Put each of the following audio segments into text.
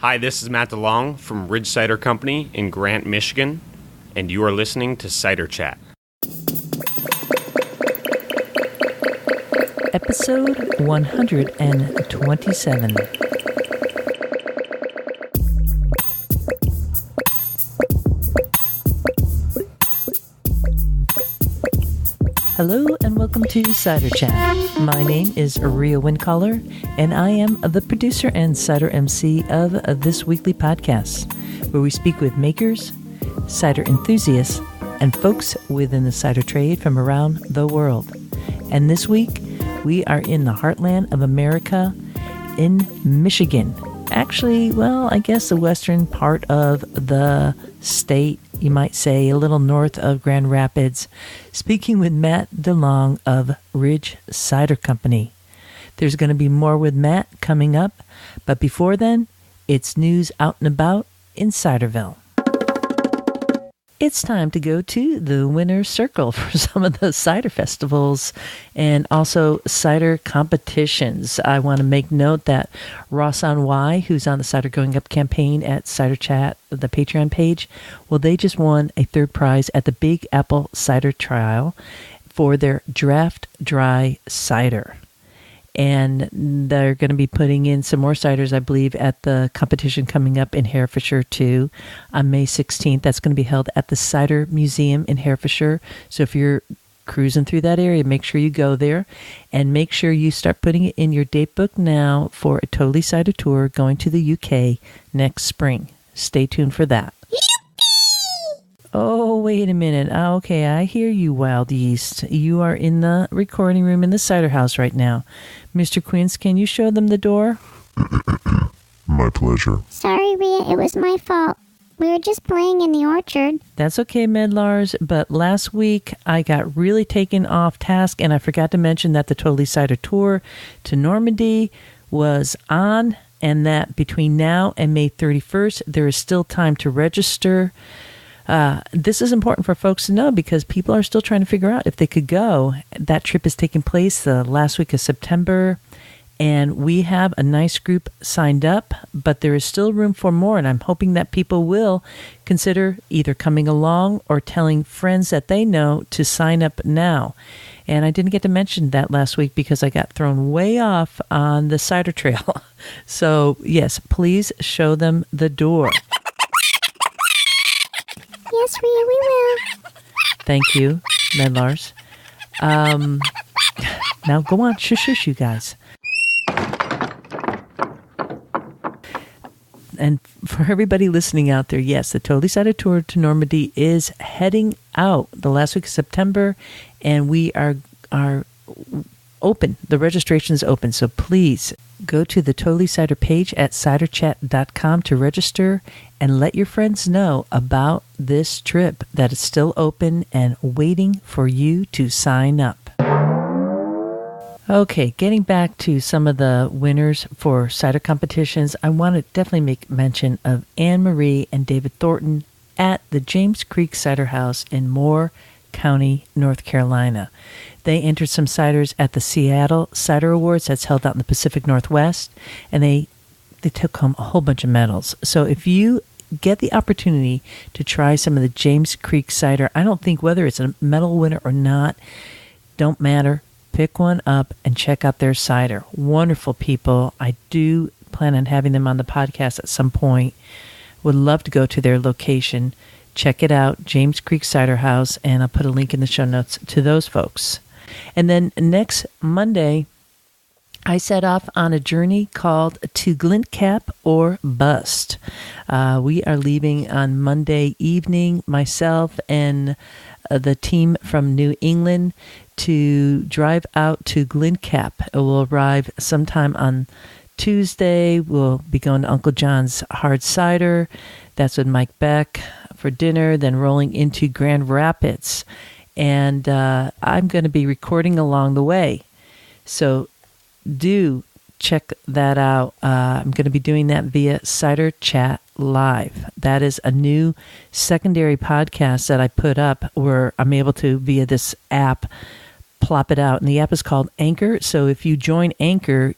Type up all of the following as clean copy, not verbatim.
Hi, this is Matt DeLong from Ridge Cider Company in Grant, Michigan, and you are listening to Cider Chat. Episode 127. Hello and welcome to Cider Chat. My name is Rhea Windcaller, and I am the producer and cider MC of this weekly podcast, where we speak with makers, cider enthusiasts, and folks within the cider trade from around the world. And this week, we are in the heartland of America in Michigan. Actually, well, I guess the western part of the state, you might say, a little north of Grand Rapids, speaking with Matt DeLong of Ridge Cider Company. There's going to be more with Matt coming up, but before then, it's news out and about in Ciderville. It's time to go to the winner's circle for some of the cider festivals and also cider competitions. I want to make note that Ross on Y, who's on the Cider Going Up campaign at Cider Chat, the Patreon page, well, they just won a third prize at the Big Apple Cider Trial for their draft dry cider. And they're going to be putting in some more ciders, I believe, at the competition coming up in Herefordshire, too, on May 16th. That's going to be held at the Cider Museum in Herefordshire. So if you're cruising through that area, make sure you go there. And make sure you start putting it in your date book now for a Totally Cider tour going to the UK next spring. Stay tuned for that. Oh, wait a minute. Okay, I hear you, Wild Yeast. You are in the recording room in the cider house right now. Mr. Quince, can you show them the door? My pleasure. Sorry, Rhea, it was my fault. We were just playing in the orchard. That's okay, Medlars, but last week I got really taken off task and I forgot to mention that the Totally Cider tour to Normandy was on, and that between now and May 31st, there is still time to register. This is important for folks to know because people are still trying to figure out if they could go. That trip is taking place the last week of September, and we have a nice group signed up, but there is still room for more, and I'm hoping that people will consider either coming along or telling friends that they know to sign up now. And I didn't get to mention that last week because I got thrown way off on the cider trail. So, yes, please show them the door. Yes, Rhea, we will. Thank you, Medlars. Now go on, shush, you guys. And for everybody listening out there, yes, the Totally Cider Tour to Normandy is heading out the last week of September, and we are open. The registration is open, so please go to the Totally Cider page at ciderchat.com to register and let your friends know about this trip, that it's still open and waiting for you to sign up. Okay, getting back to some of the winners for cider competitions, I want to definitely make mention of Anne Marie and David Thornton at the James Creek Cider House in Moore County, North Carolina. They entered some ciders at the Seattle Cider Awards that's held out in the Pacific Northwest, and they took home a whole bunch of medals. So if you get the opportunity to try some of the James Creek cider, I don't think whether it's a medal winner or not, don't matter. Pick one up and check out their cider. Wonderful people. I do plan on having them on the podcast at some point. Would love to go to their location. Check it out, James Creek Cider House, and I'll put a link in the show notes to those folks. And then next Monday, I set off on a journey called To Glintcap or Bust. We are leaving on Monday evening, myself and the team from New England, to drive out to Glintcap. We'll arrive sometime on Tuesday. We'll be going to Uncle John's Hard Cider. That's with Mike Beck for dinner, then rolling into Grand Rapids. And I'm going to be recording along the way. So do check that out. I'm going to be doing that via Cider Chat Live. That is a new secondary podcast that I put up where I'm able to, via this app, plop it out. And the app is called Anchor. So if you join Anchor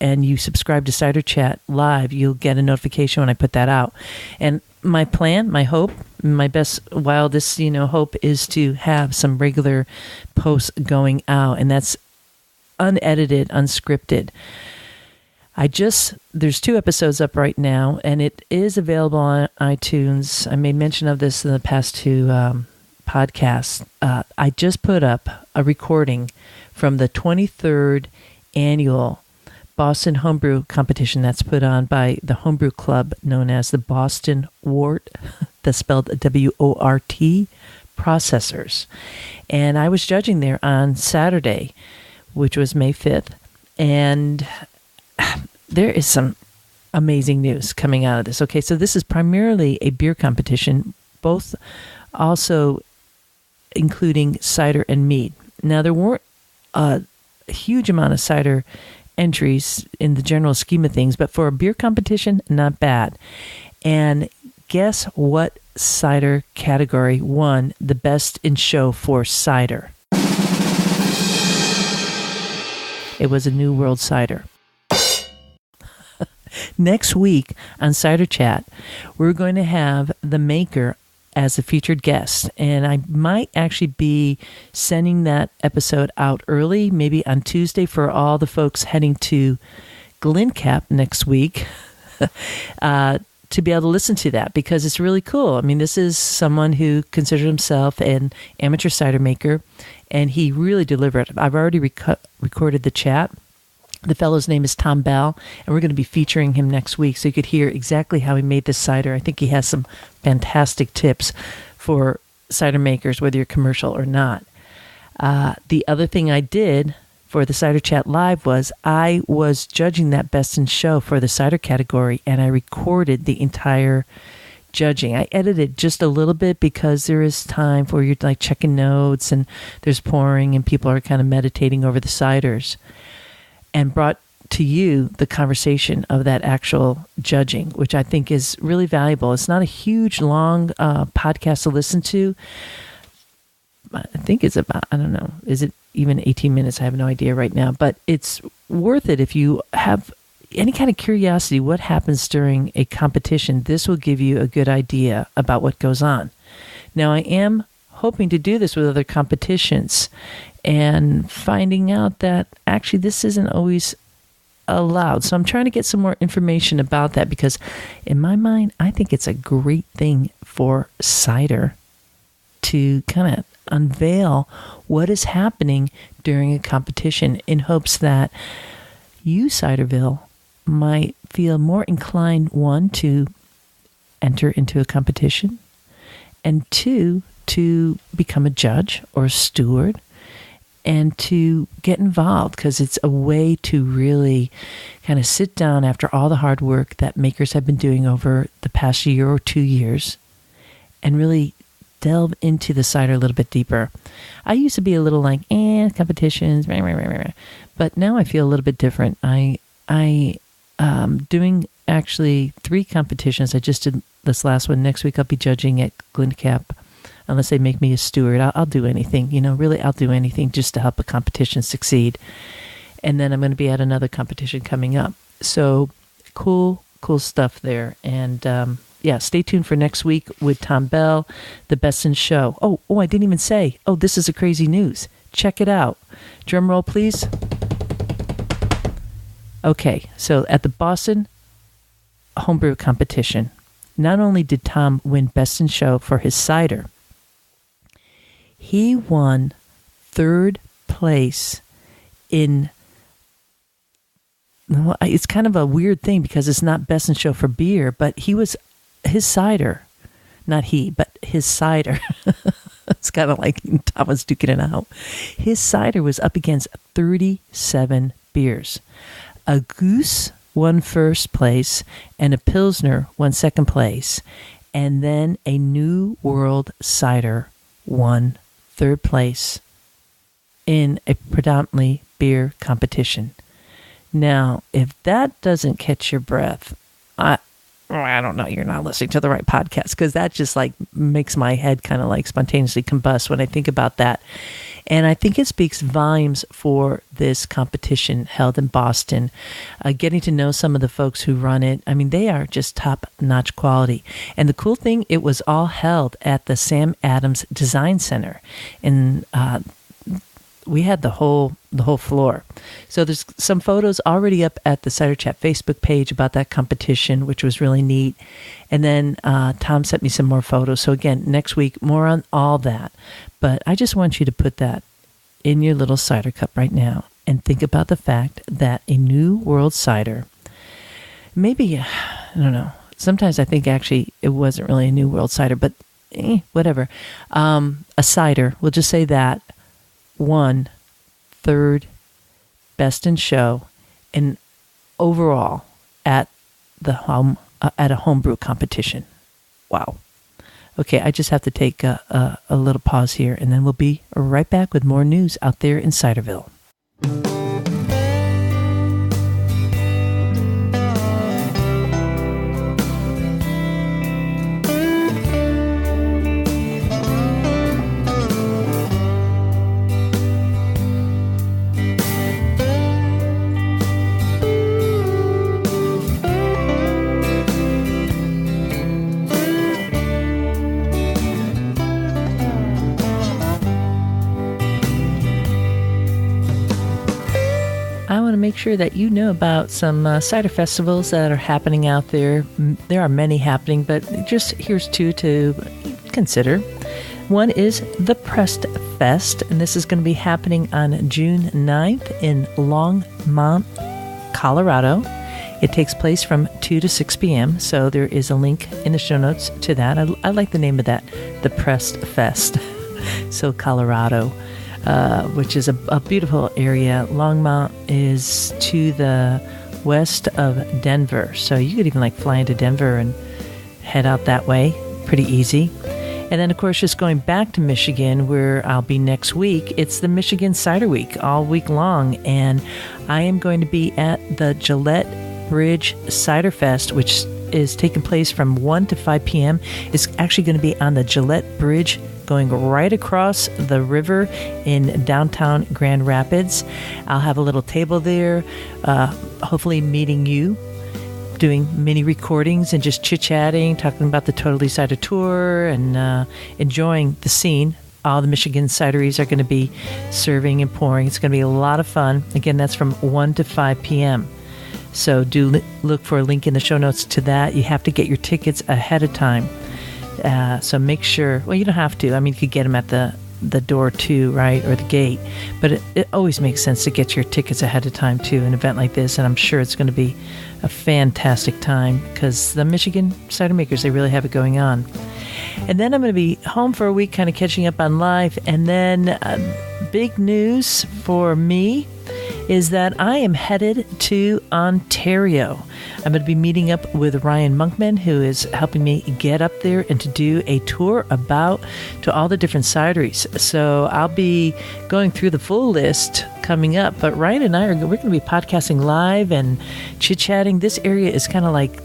and you subscribe to Cider Chat Live, you'll get a notification when I put that out. And my plan, my hope, my best, wildest, hope is to have some regular posts going out. And that's unedited, unscripted. There's 2 episodes up right now, and it is available on iTunes. I made mention of this in the past 2 podcasts. I just put up a recording from the 23rd annual Boston Homebrew competition that's put on by the Homebrew Club known as the Boston Wort, that's spelled W-O-R-T, processors. And I was judging there on Saturday, which was May 5th, and there is some amazing news coming out of this. Okay, so this is primarily a beer competition, both also including cider and mead. Now, there weren't a huge amount of cider entries in the general scheme of things, but for a beer competition, not bad. And guess what cider category won the best in show for cider? It was a New World Cider. Next week on Cider Chat, we're going to have the maker as a featured guest, and I might actually be sending that episode out early, maybe on Tuesday, for all the folks heading to Glencap next week to be able to listen to that, because it's really cool. I mean, this is someone who considers himself an amateur cider maker, and he really delivered. I've already recorded the chat. The fellow's name is Tom Bell, and we're going to be featuring him next week, so you could hear exactly how he made this cider. I think he has some fantastic tips for cider makers, whether you're commercial or not. The other thing I did for the Cider Chat Live was I was judging that best in show for the cider category, and I recorded the entire judging. I edited just a little bit because there is time for you like checking notes, and there's pouring, and people are kind of meditating over the ciders, and brought to you the conversation of that actual judging, which I think is really valuable. It's not a huge, long podcast to listen to. I think it's about, I don't know, is it even 18 minutes? I have no idea right now, but it's worth it if you have any kind of curiosity what happens during a competition. This will give you a good idea about what goes on. Now, I am hoping to do this with other competitions, and finding out that actually this isn't always allowed. So I'm trying to get some more information about that, because in my mind, I think it's a great thing for cider to kind of unveil what is happening during a competition, in hopes that you, Ciderville, might feel more inclined, 1, to enter into a competition, and 2, to become a judge or a steward, and to get involved, because it's a way to really kind of sit down after all the hard work that makers have been doing over the past year or 2 years and really delve into the cider a little bit deeper. I used to be a little like, competitions, but now I feel a little bit different. I doing actually 3 competitions. I just did this last one. Next week I'll be judging at Glencap. Unless they make me a steward, I'll do anything. Really, I'll do anything just to help a competition succeed. And then I'm going to be at another competition coming up. So cool stuff there. And stay tuned for next week with Tom Bell, the Best in Show. Oh, I didn't even say. Oh, this is a crazy news. Check it out. Drum roll, please. Okay, so at the Boston Homebrew Competition, not only did Tom win Best in Show for his cider, he won 3rd place in, it's kind of a weird thing because it's not Best in Show for beer, but his cider, not he, but his cider. It's kind of like Tom was duking it out. His cider was up against 37 beers. A Goose won 1st place, and a Pilsner won 2nd place, and then a New World Cider won 3rd place in a predominantly beer competition. Now, if that doesn't catch your breath, I don't know, you're not listening to the right podcast, because that just like makes my head kind of like spontaneously combust when I think about that. And I think it speaks volumes for this competition held in Boston. Getting to know some of the folks who run it, I mean, they are just top-notch quality. And the cool thing, it was all held at the Sam Adams Design Center. And we had the whole floor. So there's some photos already up at the Cider Chat Facebook page about that competition, which was really neat. And then Tom sent me some more photos. So again, next week, more on all that. But I just want you to put that in your little cider cup right now and think about the fact that a new world cider, maybe, I don't know, sometimes I think actually it wasn't really a new world cider, but whatever. A cider, we'll just say that, won third best in show and overall at a homebrew competition. Wow. Okay, I just have to take a little pause here, and then we'll be right back with more news out there in Ciderville. Make sure that you know about some cider festivals that are happening out there. There are many happening, but just here's two to consider. One is the Pressed Fest, and this is going to be happening on June 9th in Longmont, Colorado. It takes place from 2 to 6 p.m., so there is a link in the show notes to that. I like the name of that, the Pressed Fest. So Colorado. Which is a beautiful area. Longmont is to the west of Denver, so you could even fly into Denver and head out that way. Pretty easy. And then, of course, just going back to Michigan, where I'll be next week, it's the Michigan Cider Week all week long, and I am going to be at the Gillette Bridge Cider Fest, which is taking place from 1 to 5 p.m. It's actually going to be on the Gillette Bridge going right across the river in downtown Grand Rapids. I'll have a little table there, hopefully meeting you, doing mini recordings and just chit-chatting, talking about the Totally Cider Tour and enjoying the scene. All the Michigan cideries are going to be serving and pouring. It's going to be a lot of fun. Again, that's from 1 to 5 p.m. So do look for a link in the show notes to that. You have to get your tickets ahead of time. So make sure, well, you don't have to. I mean, you could get them at the door too, right, or the gate. But it always makes sense to get your tickets ahead of time to an event like this. And I'm sure it's going to be a fantastic time because the Michigan cider makers, they really have it going on. And then I'm going to be home for a week kind of catching up on life. And then big news for me is that I am headed to Ontario. I'm going to be meeting up with Ryan Monkman, who is helping me get up there and to do a tour to all the different cideries. So I'll be going through the full list coming up. But Ryan and we're going to be podcasting live and chit-chatting. This area is kind of like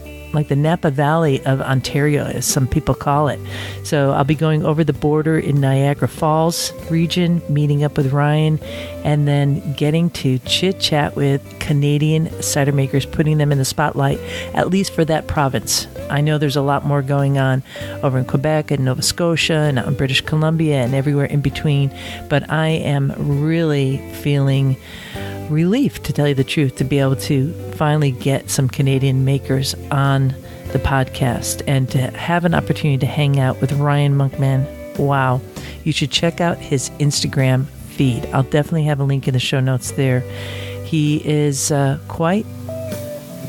the Napa Valley of Ontario, as some people call it. So I'll be going over the border in Niagara Falls region, meeting up with Ryan, and then getting to chit-chat with Canadian cider makers, putting them in the spotlight, at least for that province. I know there's a lot more going on over in Quebec and Nova Scotia and out in British Columbia and everywhere in between, but I am really feeling relief, to tell you the truth, to be able to finally get some Canadian makers on the podcast and to have an opportunity to hang out with Ryan Monkman. Wow. You should check out his Instagram feed. I'll definitely have a link in the show notes there. He is quite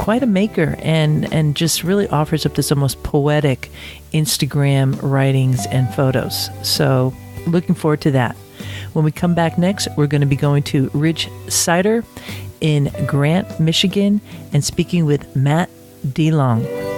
a maker and just really offers up this almost poetic Instagram writings and photos. So looking forward to that. When we come back next, we're going to be going to Ridge Cider in Grant, Michigan, and speaking with Matt DeLong.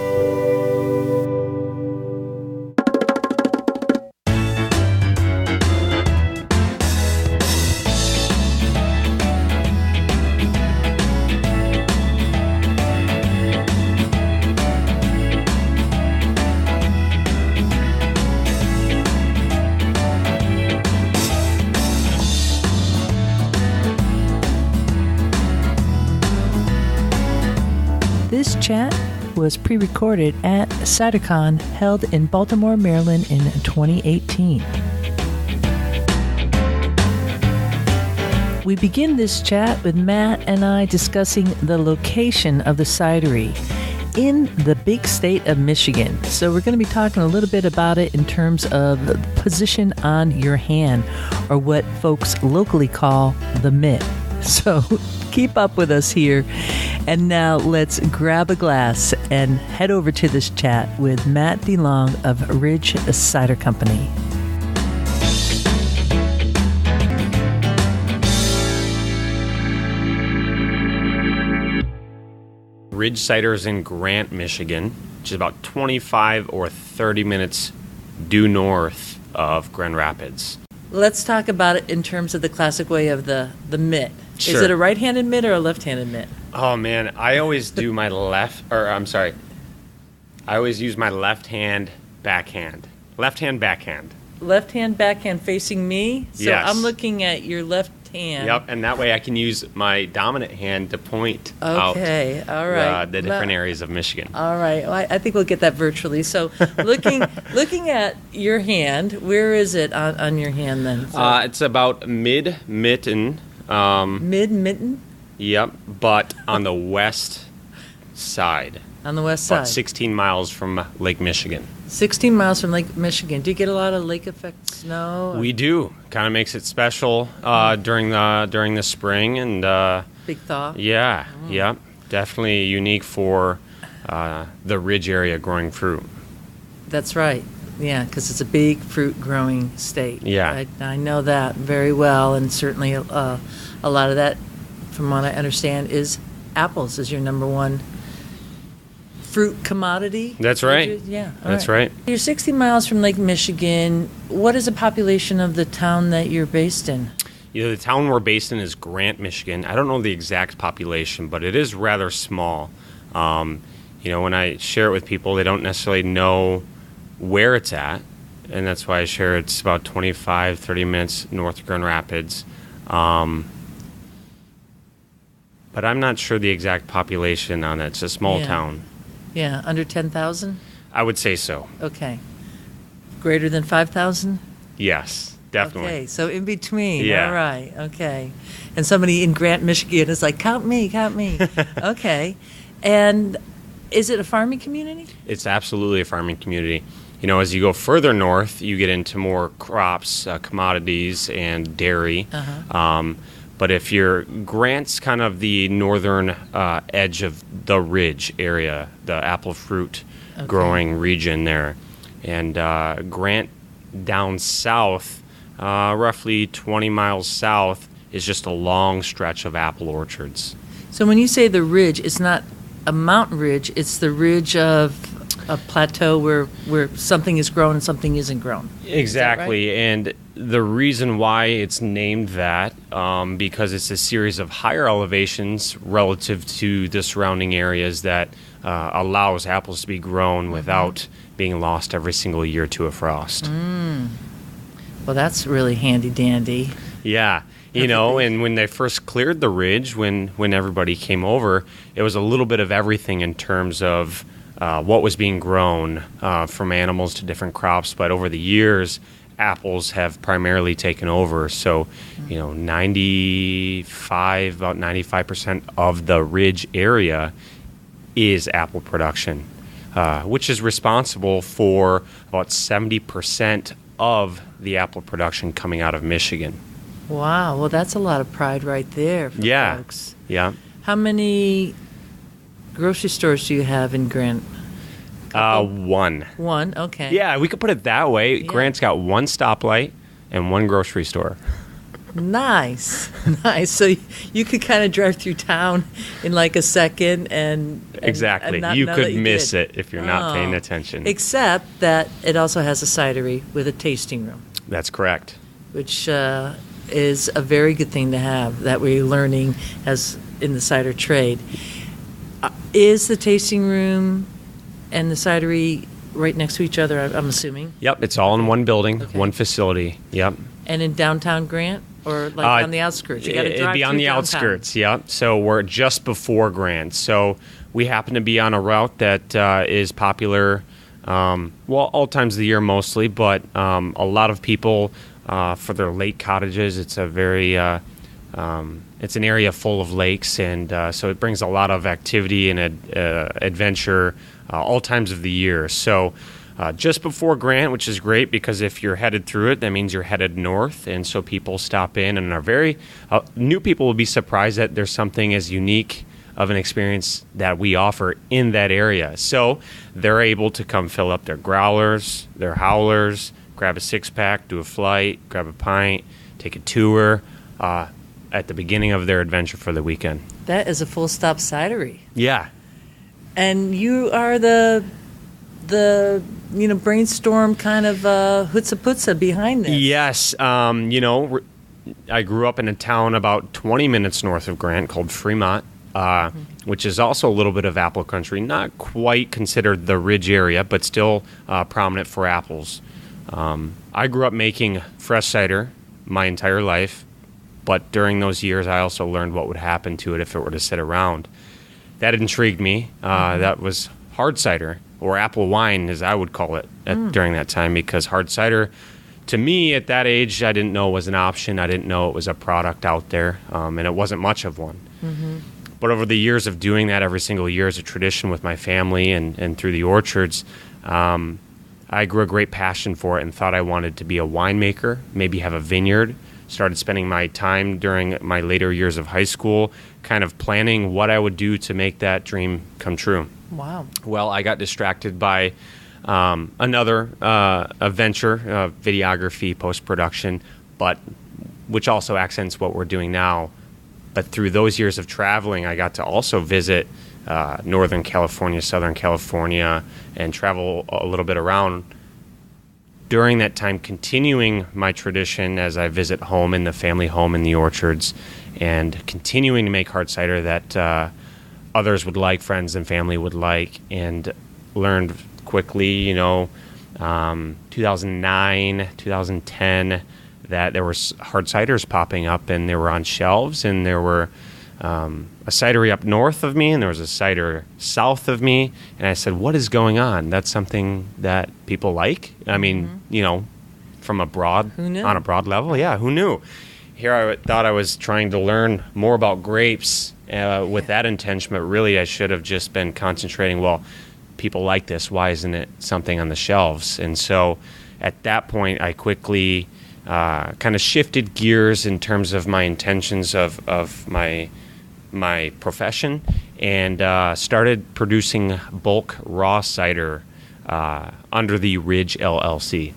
chat was pre-recorded at CiderCon held in Baltimore, Maryland in 2018. We begin this chat with Matt and I discussing the location of the cidery in the big state of Michigan. So we're going to be talking a little bit about it in terms of position on your hand, or what folks locally call the mitt. So keep up with us here. And now let's grab a glass and head over to this chat with Matt DeLong of Ridge Cider Company. Ridge Cider is in Grant, Michigan, which is about 25 or 30 minutes due north of Grand Rapids. Let's talk about it in terms of the classic way of the mitt. Sure. Is it a right-handed mitt or a left-handed mitt? Oh, man, I always do I always use my left hand backhand. Left hand backhand. Left hand backhand facing me? So Yes. I'm looking at your left hand. Yep, and that way I can use my dominant hand to point Okay, all right. out the different areas of Michigan. All right. Well, I think we'll get that virtually. So looking at your hand, where is it on your hand then? So It's about mid-mitten. mid-mitten Yep, but on the west side. on the west About side. 16 miles from Lake Michigan. 16 miles from Lake Michigan. Do you get a lot of lake effect snow? We do. Kind of makes it special during the spring, and Big thaw? yeah, yep, definitely unique for the ridge area growing fruit. That's right. Yeah, because it's a big fruit growing state. Yeah. I know that very well, and certainly a lot of that, from what I understand, is apples is your number one fruit commodity. That's right. Yeah, all That's right. You're 60 miles from Lake Michigan. What is the population of the town that you're based in? The town we're based in is Grant, Michigan. I don't know the exact population, but it is rather small. When I share it with people, they don't necessarily know where it's at, and that's why I share it's about 25, 30 minutes north of Grand Rapids. But I'm not sure the exact population on it. It's a small Yeah. town. Yeah, under 10,000? I would say so. Okay. Greater than 5,000? Yes, definitely. Okay, so in between. Yeah. All right, okay. And somebody in Grant, Michigan is like, count me. Okay. And is it a farming community? It's absolutely a farming community. As you go further north, you get into more crops, commodities, and dairy. But if Grant's kind of the northern edge of the ridge area, the apple fruit growing region there. And Grant down south, roughly 20 miles south, is just a long stretch of apple orchards. So when you say the ridge, it's not a mountain ridge, it's the ridge of a plateau where something is grown and something isn't grown. Exactly, right? and the reason why it's named that, because it's a series of higher elevations relative to the surrounding areas that allows apples to be grown without being lost every single year to a frost. Well, that's really handy dandy. Yeah, and when they first cleared the ridge, when everybody came over, it was a little bit of everything in terms of what was being grown, from animals to different crops. But over the years, apples have primarily taken over. So, about 95% of the ridge area is apple production, which is responsible for about 70% of the apple production coming out of Michigan. Wow, well, that's a lot of pride right there for folks. Yeah. How many grocery stores do you have in Grant? One. One, okay. Yeah, we could put it that way. Yeah. Grant's got one stoplight and one grocery store. Nice. So you could kind of drive through town in like a second and Exactly. not You know could that miss did. it if you're not paying Oh. attention. Except that it also has a cidery with a tasting room, That's correct. which is a very good thing to have, that we're learning as in the cider trade. Is the tasting room and the cidery right next to each other, I'm assuming? Yep, it's all in one building, Okay. one facility. Yep. And in downtown Grant? or like on the outskirts? You got to drive It'd be on the downtown. outskirts, yeah. So we're just before Grant. So we happen to be on a route that is popular, all times of the year mostly, but a lot of people for their lake cottages. It's a very it's an area full of lakes, and so it brings a lot of activity and adventure all times of the year. So just before Grant, which is great because if you're headed through it, that means you're headed north, and so people stop in and are very new people will be surprised that there's something as unique of an experience that we offer in that area. So they're able to come fill up their growlers, their howlers, grab a six-pack, do a flight, grab a pint, take a tour at the beginning of their adventure for the weekend. That is a full-stop cidery. Yeah. And you are the brainstorm kind of hutsa-putsa behind this. Yes. I grew up in a town about 20 minutes north of Grant called Fremont, which is also a little bit of apple country. Not quite considered the Ridge area, but still prominent for apples. I grew up making fresh cider my entire life, but during those years I also learned what would happen to it if it were to sit around. That intrigued me. That was hard cider, or apple wine as I would call it during that time, because hard cider, to me at that age, I didn't know it was an option. I didn't know it was a product out there, and it wasn't much of one. But over the years of doing that every single year as a tradition with my family and through the orchards, I grew a great passion for it and thought I wanted to be a winemaker, maybe have a vineyard. Started spending my time during my later years of high school kind of planning what I would do to make that dream come true. Wow. Well, I got distracted by another venture, videography, post-production, but which also accents what we're doing now. But through those years of traveling, I got to also visit Northern California, Southern California, and travel a little bit around. During that time, continuing my tradition as I visit home in the family home in the orchards, and continuing to make hard cider that others would like, friends and family would like, and learned quickly, 2009, 2010, that there were hard ciders popping up, and they were on shelves, and there were a cidery up north of me, and there was a cider south of me, and I said, what is going on? That's something that people like? I mean, from on a broad level, yeah, who knew? Here I thought I was trying to learn more about grapes with that intention, but really I should have just been concentrating, well, people like this, why isn't it something on the shelves? And so at that point, I quickly kind of shifted gears in terms of my intentions of my profession, and started producing bulk raw cider under the Ridge LLC.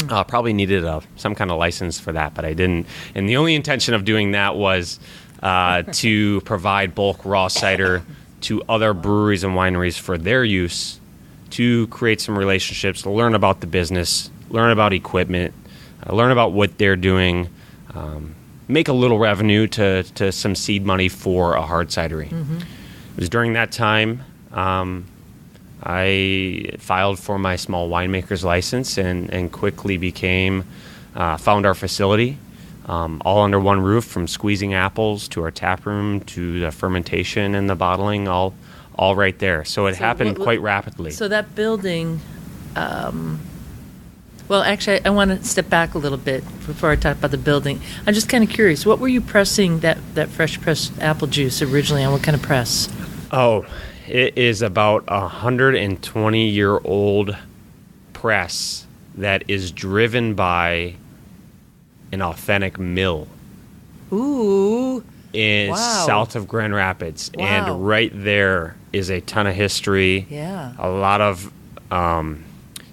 Probably needed some kind of license for that, but I didn't. And the only intention of doing that was to provide bulk raw cider to other breweries and wineries for their use, to create some relationships, to learn about the business, learn about equipment, learn about what they're doing, make a little revenue to some seed money for a hard cidery. It was during that time I filed for my small winemaker's license and quickly found our facility, all under one roof, from squeezing apples to our tap room to the fermentation and the bottling, all right there. So it happened quite rapidly. So that building... Well, actually, I want to step back a little bit before I talk about the building. I'm just kind of curious. What were you pressing that fresh pressed apple juice originally on? What kind of press? Oh, it is about 120-year-old press that is driven by an authentic mill. Ooh. In south of Grand Rapids. Wow. And right there is a ton of history. Yeah. A lot of...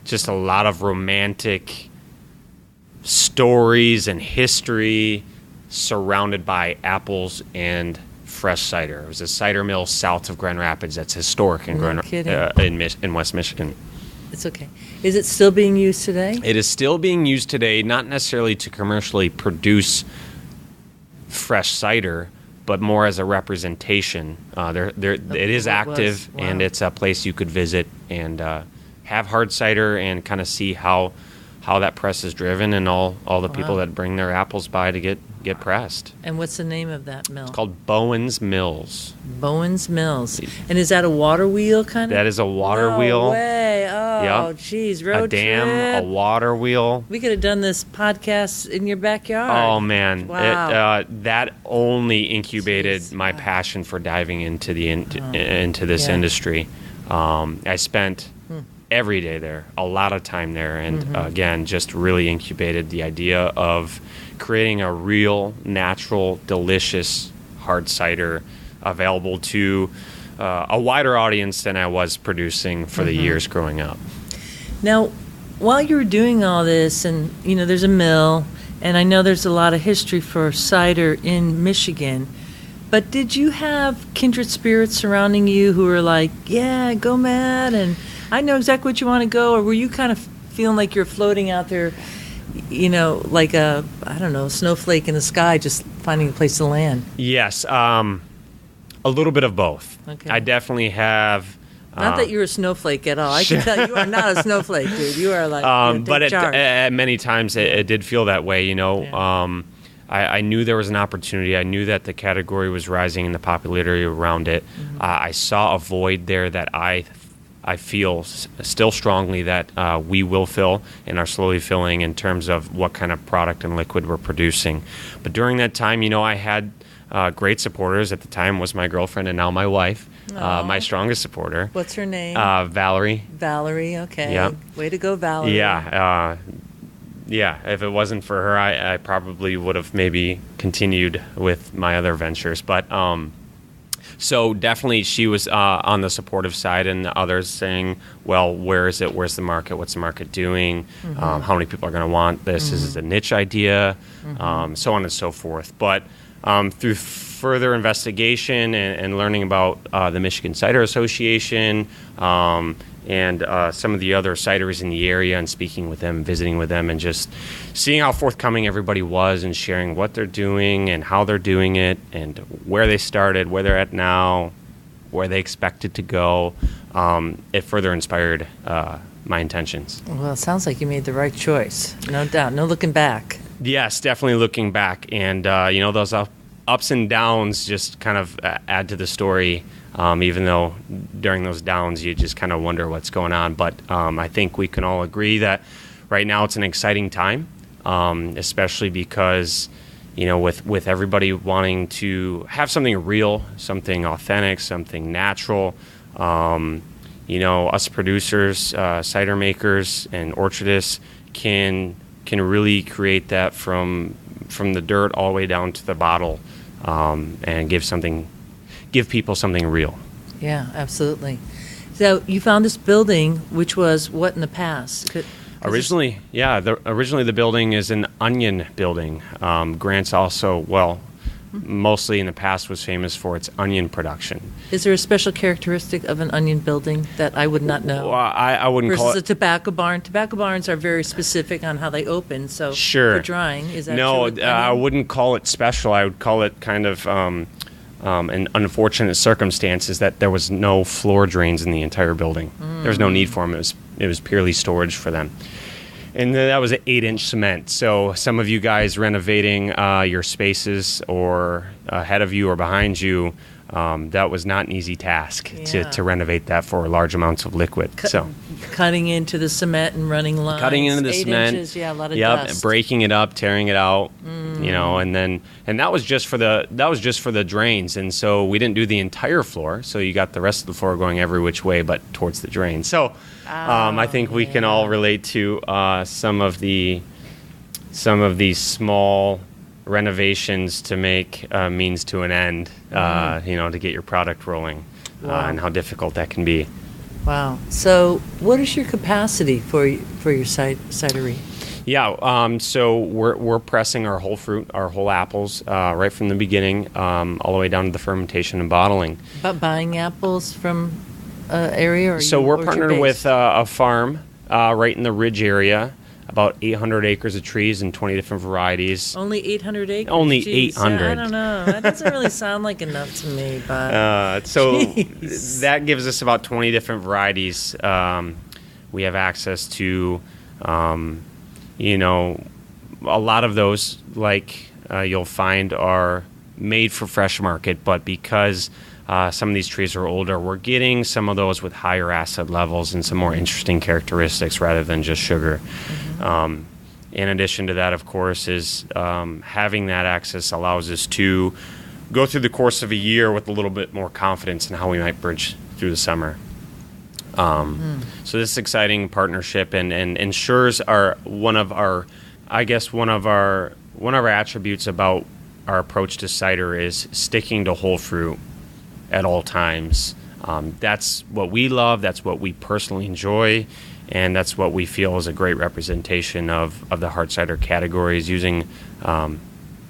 just a lot of romantic stories and history surrounded by apples and fresh cider. It was a cider mill south of Grand Rapids that's historic in in West Michigan. It's okay. Is it still being used today? It is still being used today, not necessarily to commercially produce fresh cider, but more as a representation. It is active, and it's a place you could visit and have hard cider and kind of see how how that press is driven and all the people that bring their apples by to get pressed. And what's the name of that mill? It's called Bowen's Mills. Bowen's Mills. And is that a water wheel kind of? That is a water wheel. No way. Oh, geez. Road a dam, trip. a water wheel. We could have done this podcast in your backyard. Oh, man. Wow. That only incubated my passion for diving into into this industry. I spent every day there, a lot of time there, and again, just really incubated the idea of creating a real, natural, delicious hard cider available to a wider audience than I was producing for the years growing up. Now, while you were doing all this, and there's a mill, and I know there's a lot of history for cider in Michigan, but did you have kindred spirits surrounding you who were like, yeah, go Matt, and I know exactly what you want to go, or were you kind of feeling like you're floating out there, like a snowflake in the sky, just finding a place to land? Yes, a little bit of both. Okay. I definitely have. Not that you're a snowflake at all. I can tell you are not a snowflake, dude. You are like. But at many times it did feel that way. Yeah. I knew there was an opportunity. I knew that the category was rising in the popularity around it. I saw a void there that I feel still strongly that we will fill and are slowly filling in terms of what kind of product and liquid we're producing. But during that time, I had great supporters. At the time was my girlfriend and now my wife, my strongest supporter. What's her name? Valerie. Valerie, okay. Yep. Way to go, Valerie. Yeah. If it wasn't for her, I probably would have maybe continued with my other ventures. But so definitely she was on the supportive side, and the others saying, well, where is it? Where's the market? What's the market doing? How many people are going to want this? Is it a niche idea? So on and so forth. But through further investigation and learning about the Michigan Cider Association and some of the other cideries in the area, and speaking with them, visiting with them, and just seeing how forthcoming everybody was and sharing what they're doing and how they're doing it and where they started, where they're at now, where they expected to go, it further inspired my intentions. Well, it sounds like you made the right choice. No doubt. No looking back. Yes, definitely looking back. And, those ups and downs just kind of add to the story. Even though during those downs you just kind of wonder what's going on. But I think we can all agree that right now it's an exciting time, especially because, with everybody wanting to have something real, something authentic, something natural, us producers, cider makers, and orchardists can really create that from the dirt all the way down to the bottle, and give people something real. Yeah, absolutely. So you found this building, which was what in the past? Originally the building is an onion building. Grant's also, mostly in the past was famous for its onion production. Is there a special characteristic of an onion building that I would not know? Well, I wouldn't call it... Versus a tobacco barn. Tobacco barns are very specific on how they open, so sure. For drying, is that no, true? I wouldn't call it special. I would call it kind of... an unfortunate circumstance is that there was no floor drains in the entire building. There was no need for them. It was purely storage for them. And that was an 8-inch cement. So some of you guys renovating your spaces or ahead of you or behind you, that was not an easy task to renovate that for large amounts of liquid. Cutting into the cement and running lines. Cutting into the 8 cement. Inches, a lot of dust. Breaking it up, tearing it out, and that was just for the drains. And so we didn't do the entire floor. So you got the rest of the floor going every which way, but towards the drain. So I think we can all relate to some of these small renovations to make means to an end, to get your product rolling, and how difficult that can be. Wow. So what is your capacity for your cidery? Yeah, so we're pressing our whole fruit, our whole apples, right from the beginning, all the way down to the fermentation and bottling. But buying apples from area? Or so we're partnered with a farm right in the Ridge area, about 800 acres of trees and 20 different varieties. Only 800 acres? Only Jeez. 800. I don't know. That doesn't really sound like enough to me. But that gives us about 20 different varieties. We have access to, a lot of those, like you'll find, are made for fresh market, but because some of these trees are older, we're getting some of those with higher acid levels and some more interesting characteristics rather than just sugar. In addition to that, of course, is having that access allows us to go through the course of a year with a little bit more confidence in how we might bridge through the summer. So this exciting partnership and ensures one of our attributes about our approach to cider is sticking to whole fruit at all times. That's what we love. That's what we personally enjoy. And that's what we feel is a great representation of the hard cider categories, using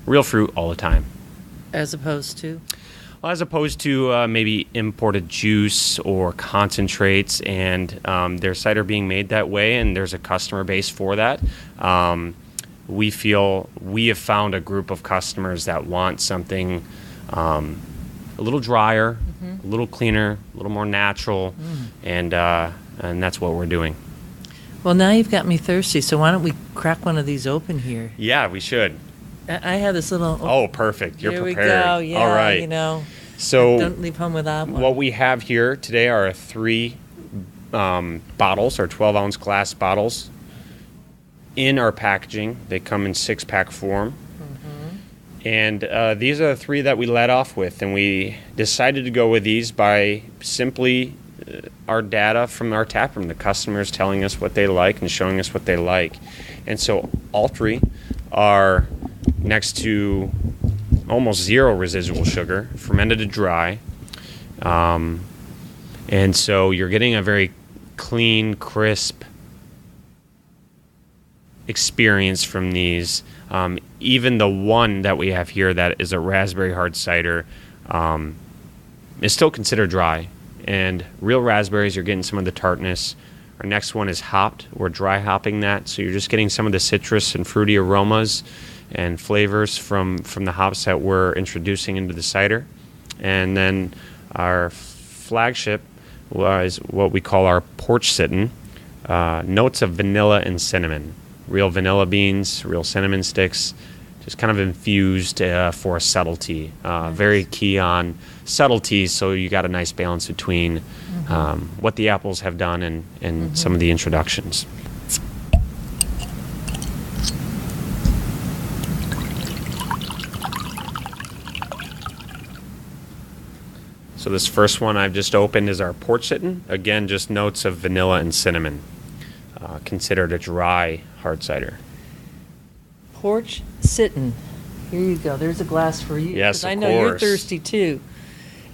real fruit all the time. As opposed to? Well, as opposed to maybe imported juice or concentrates, and there's cider being made that way, and there's a customer base for that. We feel we have found a group of customers that want something a little drier, a little cleaner, a little more natural, and that's what we're doing. Well, now you've got me thirsty, so why don't we crack one of these open here? Yeah, we should. I have this little... Oh, perfect. You're prepared. Here we go. Yeah, all right. So don't leave home without one. What we have here today are 3 bottles, or 12-ounce glass bottles, in our packaging. They come in 6-pack form. And these are the 3 that we led off with, and we decided to go with these by simply our data from our taproom, the customers telling us what they like and showing us what they like. And so all 3 are next to almost 0 residual sugar, fermented to dry. And so you're getting a very clean, crisp experience from these. Even the one that we have here that is a raspberry hard cider is still considered dry. And real raspberries, you're getting some of the tartness. Our next one is hopped. We're dry hopping that, so you're just getting some of the citrus and fruity aromas and flavors from the hops that we're introducing into the cider. And then our flagship was what we call our porch sitting, notes of vanilla and cinnamon. Real vanilla beans, real cinnamon sticks, just kind of infused for a subtlety. Very key on subtlety, so you got a nice balance between what the apples have done and some of the introductions. So this first one I've just opened is our porch sitting. Again, just notes of vanilla and cinnamon. Considered a dry hard cider. Porch sitting. Here you go. There's a glass for you. Yes, of I know course. you're thirsty too.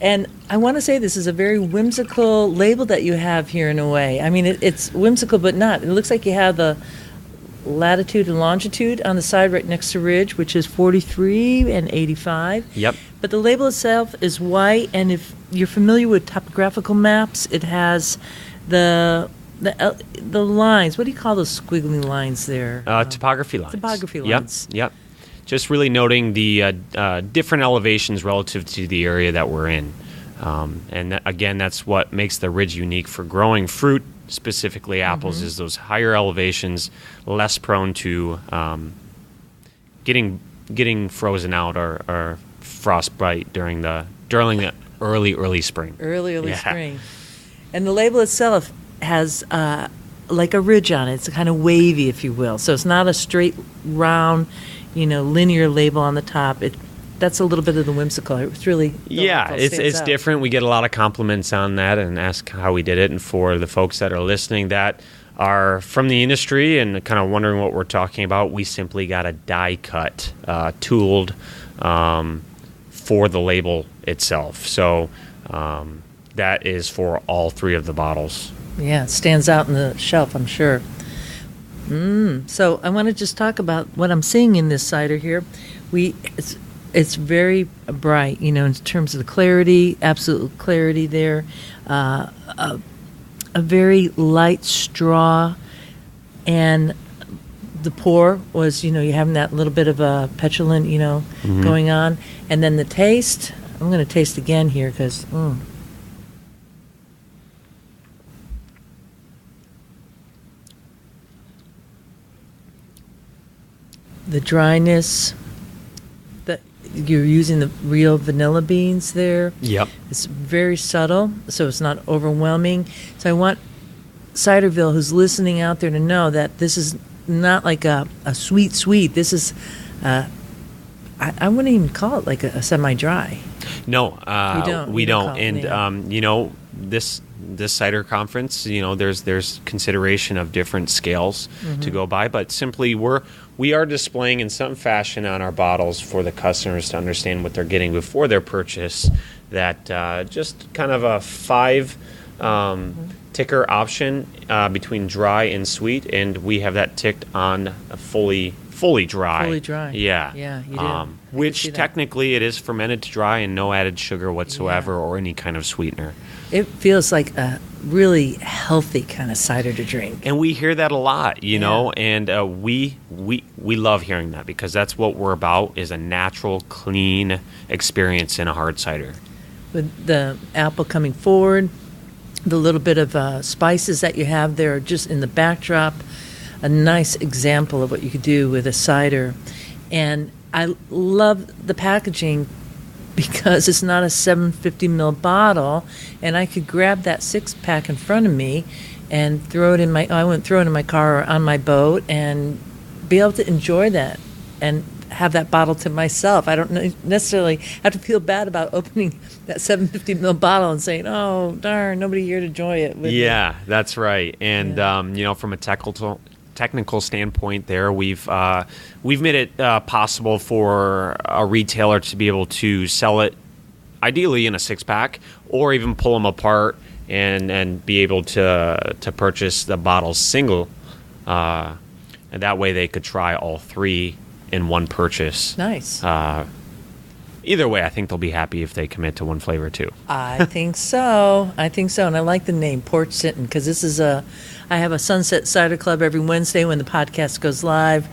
And I want to say this is a very whimsical label that you have here in a way. I mean, it's whimsical, but not. It looks like you have the latitude and longitude on the side right next to Ridge, which is 43 and 85. Yep. But the label itself is white, and if you're familiar with topographical maps, it has the lines. What do you call those squiggly lines there? Topography lines. Topography lines. Yep. Just really noting the different elevations relative to the area that we're in. And again, that's what makes the Ridge unique for growing fruit, specifically apples, is those higher elevations, less prone to getting frozen out or frostbite during the early spring. Early spring. And the label itself has like a ridge on it. It's kind of wavy, if you will. So it's not a straight, round, linear label on the top. That's a little bit of the whimsical. It's really it's different. We get a lot of compliments on that and ask how we did it. And for the folks that are listening that are from the industry and kind of wondering what we're talking about, we simply got a die cut, tooled for the label itself. So that is for all 3 of the bottles. Yeah, it stands out in the shelf, I'm sure. So I want to just talk about what I'm seeing in this cider here. It's very bright, in terms of the clarity, absolute clarity there. A very light straw, and the pour was, you're having that little bit of a petulant, going on. And then the taste, I'm going to taste again here because... the dryness. That you're using the real vanilla beans there. Yep. It's very subtle, so it's not overwhelming. So I want Ciderville, who's listening out there, to know that this is not like a sweet. This is, I wouldn't even call it like a semi-dry. No, we don't. And this cider conference, there's consideration of different scales to go by, but simply we are displaying in some fashion on our bottles for the customers to understand what they're getting before their purchase. That just kind of a 5 ticker option between dry and sweet, and we have that ticked on fully dry. Fully dry. Yeah, you do. Which technically it is fermented to dry and no added sugar whatsoever or any kind of sweetener. It feels like a really healthy kind of cider to drink. And we hear that a lot, know, and we love hearing that because that's what we're about, is a natural, clean experience in a hard cider. With the apple coming forward, the little bit of spices that you have there just in the backdrop, a nice example of what you could do with a cider. And I love the packaging because it's not a 750 ml bottle, and I could grab that 6-pack in front of me and throw it in my car or on my boat and be able to enjoy that and have that bottle to myself. I don't necessarily have to feel bad about opening that 750 ml bottle and saying, "Oh, darn, nobody here to enjoy it with me." That's right. And from a technical standpoint, there we've made it possible for a retailer to be able to sell it ideally in a 6-pack, or even pull them apart and be able to purchase the bottles single, and that way they could try all 3 in one purchase. Nice. Either way, I think they'll be happy if they commit to one flavor too. I think so. And I like the name Porch Sittin' because I have a Sunset Cider Club every Wednesday when the podcast goes live.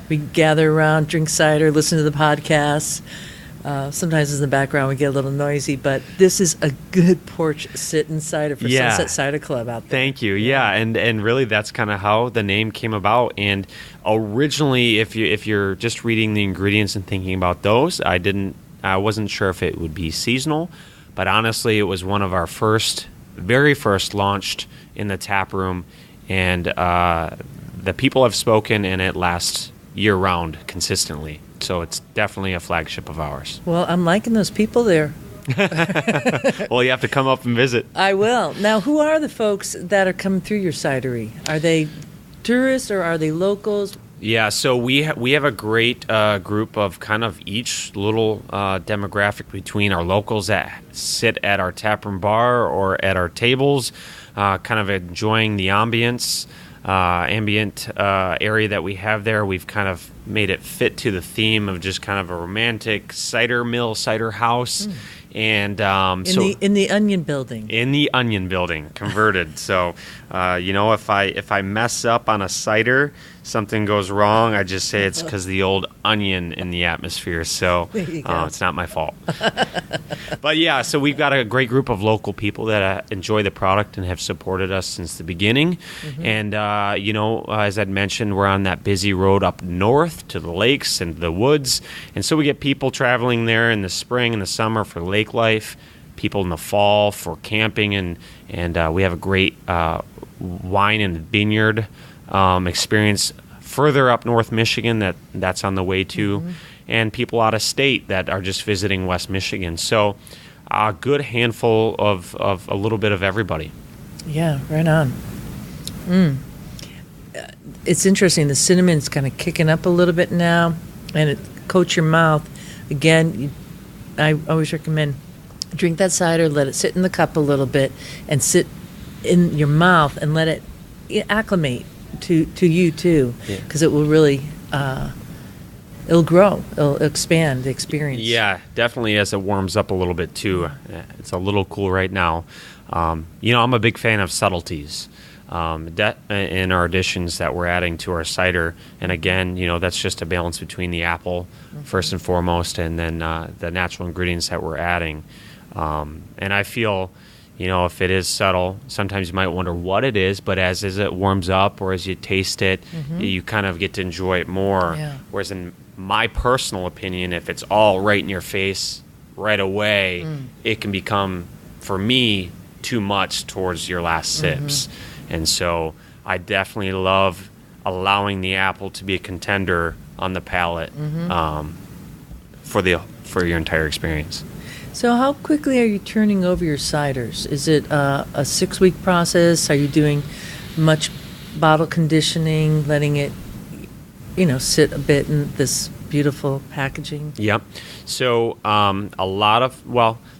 We gather around, drink cider, listen to the podcasts. Sometimes in the background we get a little noisy, but this is a good porch sittin' cider for Sunset Cider Club out there. Thank you. Yeah, and really that's kind of how the name came about. And originally, if you're just reading the ingredients and thinking about those, I wasn't sure if it would be seasonal, but honestly, it was one of our very first launched in the tap room, and the people have spoken, and it lasts year-round consistently. So it's definitely a flagship of ours. Well, I'm liking those people there. Well, you have to come up and visit. I will. Now, who are the folks that are coming through your cidery? Are they tourists or are they locals? Yeah, so we have a great group of kind of each little demographic between our locals that sit at our taproom bar or at our tables, kind of enjoying the ambient area that we have there. We've kind of made it fit to the theme of just kind of a romantic cider mill, cider house. And in the Onion Building. In the Onion Building, converted. So, if I mess up on a cider, something goes wrong, I just say it's because the old onion in the atmosphere. So it's not my fault. But yeah, so we've got a great group of local people that enjoy the product and have supported us since the beginning. And as I'd mentioned, we're on that busy road up north to the lakes and the woods, and so we get people traveling there in the spring and the summer for lake life, people in the fall for camping, and we have a great wine and vineyard experience further up North Michigan that's on the way too, and people out of state that are just visiting West Michigan. So a good handful of a little bit of everybody. Yeah, right on. It's interesting. The cinnamon's kind of kicking up a little bit now, and it coats your mouth. Again, I always recommend drink that cider, let it sit in the cup a little bit, and sit in your mouth and let it acclimate to you too, because it will really it'll grow, it'll expand the experience. Yeah, definitely as it warms up a little bit too. It's a little cool right now. I'm a big fan of subtleties in our additions that we're adding to our cider, and again, that's just a balance between the apple first and foremost, and then the natural ingredients that we're adding. And I feel, If it is subtle, sometimes you might wonder what it is, but as it warms up or as you taste it, you kind of get to enjoy it more. Yeah. Whereas in my personal opinion, if it's all right in your face right away, it can become, for me, too much towards your last sips. And so I definitely love allowing the apple to be a contender on the palate for your entire experience. So how quickly are you turning over your ciders? Is it a 6-week process? Are you doing much bottle conditioning, letting it, sit a bit in this beautiful packaging? Yep. So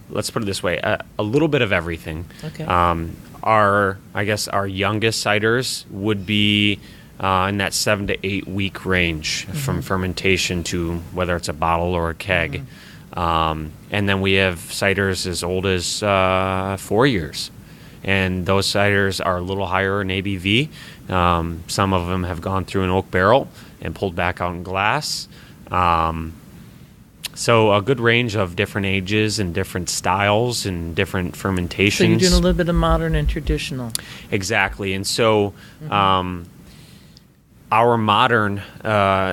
let's put it this way, a little bit of everything. Okay. Our youngest ciders would be in that 7 to 8 week range from fermentation to whether it's a bottle or a keg. And then we have ciders as old as 4 years. And those ciders are a little higher in ABV. Some of them have gone through an oak barrel and pulled back out in glass. So a good range of different ages and different styles and different fermentations. So you're doing a little bit of modern and traditional. Exactly. And so our modern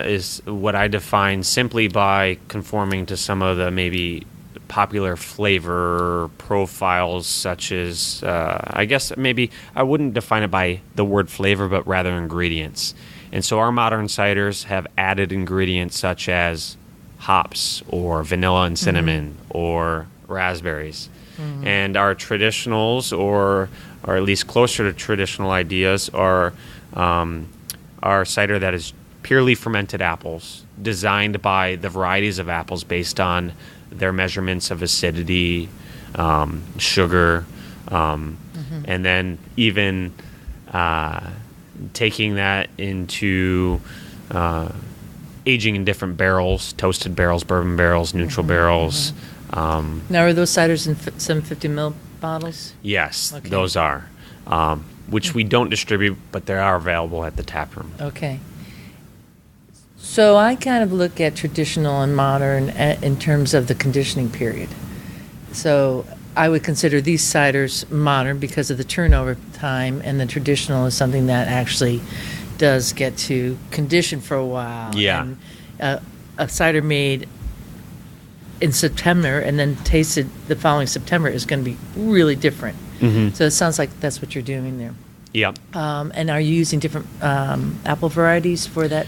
is what I define simply by conforming to some of the maybe popular flavor profiles, such as, I guess maybe I wouldn't define it by the word flavor, but rather ingredients. And so our modern ciders have added ingredients such as hops or vanilla and cinnamon or raspberries. And our traditionals, or at least closer to traditional ideas, are our cider that is purely fermented apples, designed by the varieties of apples based on their measurements of acidity, sugar, and then even taking that into aging in different barrels, toasted barrels, bourbon barrels, neutral barrels. Now, are those ciders in 750 ml bottles? Yes, Okay. those are, which we don't distribute, but they are available at the tap room. Okay. So I kind of look at traditional and modern in terms of the conditioning period. So I would consider these ciders modern because of the turnover time, and the traditional is something that actually does get to condition for a while. Yeah. And a cider made in September and then tasted the following September is going to be really different. So it sounds like that's what you're doing there. Yep. And are you using different apple varieties for that?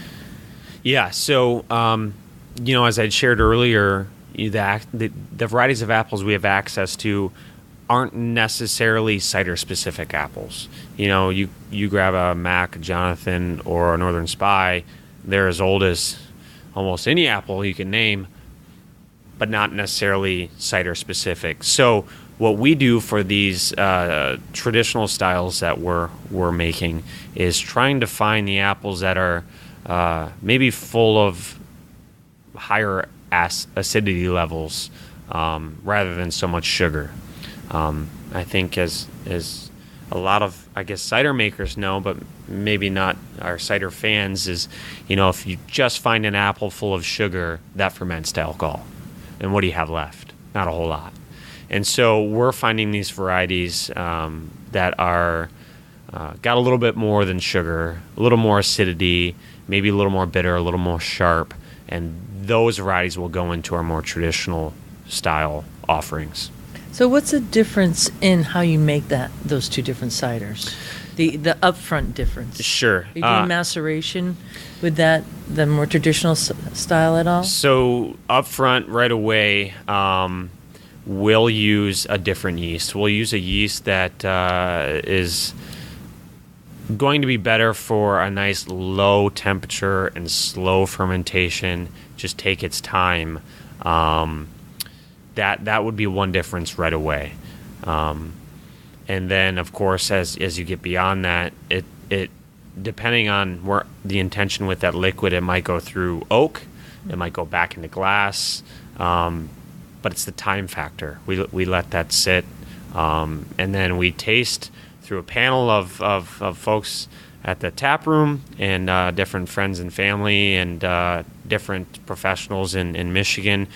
Yeah. So, as I'd shared earlier, the varieties of apples we have access to aren't necessarily cider-specific apples. You grab a Mac, Jonathan, or a Northern Spy, they're as old as almost any apple you can name, but not necessarily cider-specific. So what we do for these traditional styles that we're making is trying to find the apples that are maybe full of higher acidity levels rather than so much sugar. I think as a lot of, cider makers know, but maybe not our cider fans, is, if you just find an apple full of sugar, that ferments to alcohol. And what do you have left? Not a whole lot. And so we're finding these varieties that are got a little bit more than sugar, a little more acidity, maybe a little more bitter, a little more sharp, and those varieties will go into our more traditional style offerings. So what's the difference in how you make those two different ciders? The upfront difference? Sure. Are you doing maceration with the more traditional style at all? So up front, right away, we'll use a different yeast. We'll use a yeast that is going to be better for a nice low temperature and slow fermentation. Just take its time. That would be one difference right away. And then, of course, as you get beyond that, it depending on where the intention with that liquid, it might go through oak, it might go back into glass, but it's the time factor. We let that sit, and then we taste through a panel of folks at the tap room and different friends and family and different professionals in Michigan,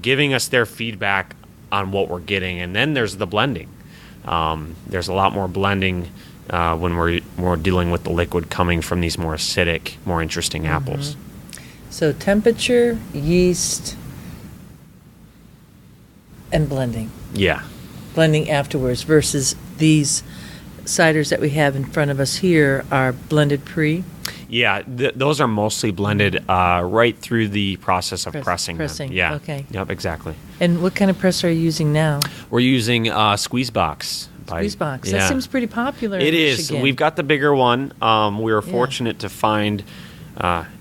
giving us their feedback on what we're getting. And then there's the blending. There's a lot more blending when we're dealing with the liquid coming from these more acidic, more interesting apples. So temperature, yeast, and blending. Yeah. Blending afterwards versus these ciders that we have in front of us here are blended pre. Yeah, those are mostly blended right through the process of pressing them. Yeah. Okay. Yep, exactly. And what kind of press are you using now? We're using Squeeze Box. Squeeze Box. Yeah. That seems pretty popular. It in is. Michigan. We've got the bigger one. We were fortunate to find,